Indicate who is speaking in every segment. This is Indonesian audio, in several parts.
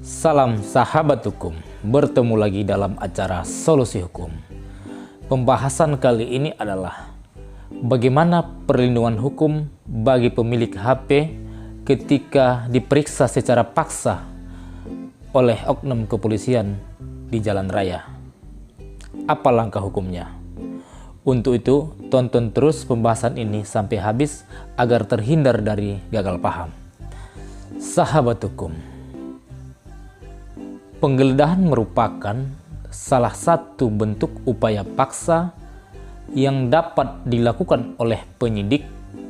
Speaker 1: Salam sahabat hukum, bertemu lagi dalam acara Solusi Hukum. Pembahasan kali ini adalah bagaimana perlindungan hukum bagi pemilik HP ketika diperiksa secara paksa oleh oknum kepolisian di jalan raya. Apa langkah hukumnya? Untuk itu, tonton terus pembahasan ini sampai habis agar terhindar dari gagal paham. Sahabat hukum, penggeledahan merupakan salah satu bentuk upaya paksa yang dapat dilakukan oleh penyidik,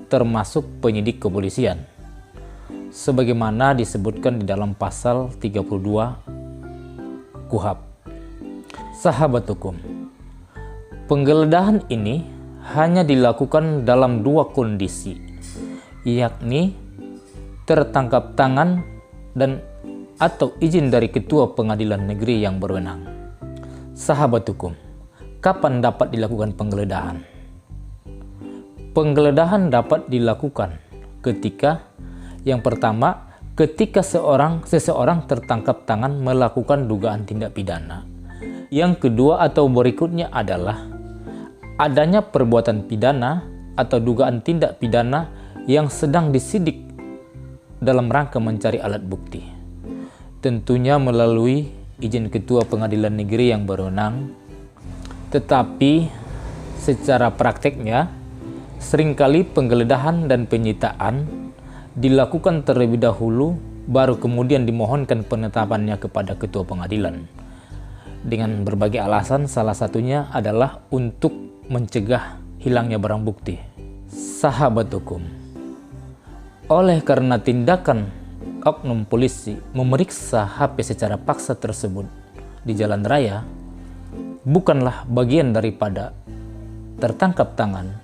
Speaker 1: termasuk penyidik kepolisian, sebagaimana disebutkan di dalam pasal 32 KUHP. Sahabat hukum, penggeledahan ini hanya dilakukan dalam dua kondisi, yakni tertangkap tangan dan atau izin dari ketua pengadilan negeri yang berwenang. Sahabat hukum, kapan dapat dilakukan penggeledahan? Penggeledahan dapat dilakukan ketika yang pertama, ketika seseorang tertangkap tangan melakukan dugaan tindak pidana. Yang kedua atau berikutnya adalah adanya perbuatan pidana atau dugaan tindak pidana yang sedang disidik dalam rangka mencari alat bukti. Tentunya melalui izin ketua pengadilan negeri yang berwenang. Tetapi secara prakteknya seringkali penggeledahan dan penyitaan dilakukan terlebih dahulu, baru kemudian dimohonkan penetapannya kepada ketua pengadilan dengan berbagai alasan, salah satunya adalah untuk mencegah hilangnya barang bukti. Sahabat hukum, oleh karena tindakan oknum polisi memeriksa HP secara paksa tersebut di jalan raya bukanlah bagian daripada tertangkap tangan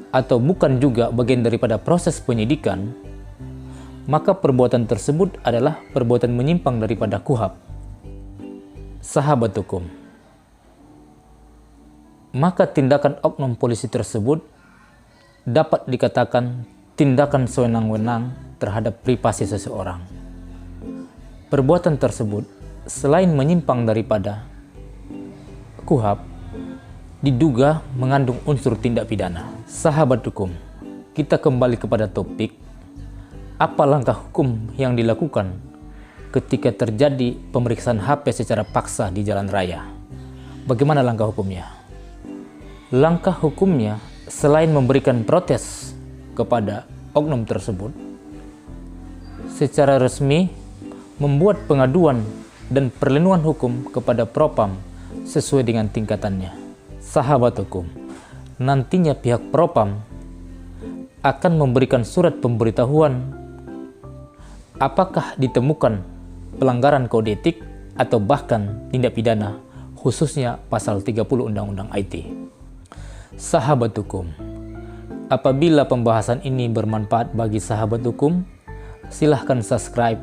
Speaker 1: atau bukan juga bagian daripada proses penyidikan, maka perbuatan tersebut adalah perbuatan menyimpang daripada KUHP. Sahabat hukum, maka tindakan oknum polisi tersebut dapat dikatakan tindakan sewenang-wenang terhadap privasi seseorang. Perbuatan tersebut selain menyimpang daripada KUHP, diduga mengandung unsur tindak pidana. Sahabat hukum, kita kembali kepada topik, apa langkah hukum yang dilakukan ketika terjadi pemeriksaan HP secara paksa di jalan raya? Bagaimana langkah hukumnya? Langkah hukumnya selain memberikan protes kepada oknum tersebut, secara resmi membuat pengaduan dan perlindungan hukum kepada Propam sesuai dengan tingkatannya. Sahabat hukum, nantinya pihak Propam akan memberikan surat pemberitahuan apakah ditemukan pelanggaran kode etik atau bahkan tindak pidana, khususnya pasal 30 Undang-Undang IT. Sahabat hukum, apabila pembahasan ini bermanfaat bagi sahabat hukum, silahkan subscribe,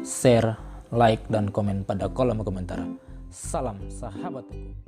Speaker 1: share, like, dan komen pada kolom komentar. Salam sahabat hukum.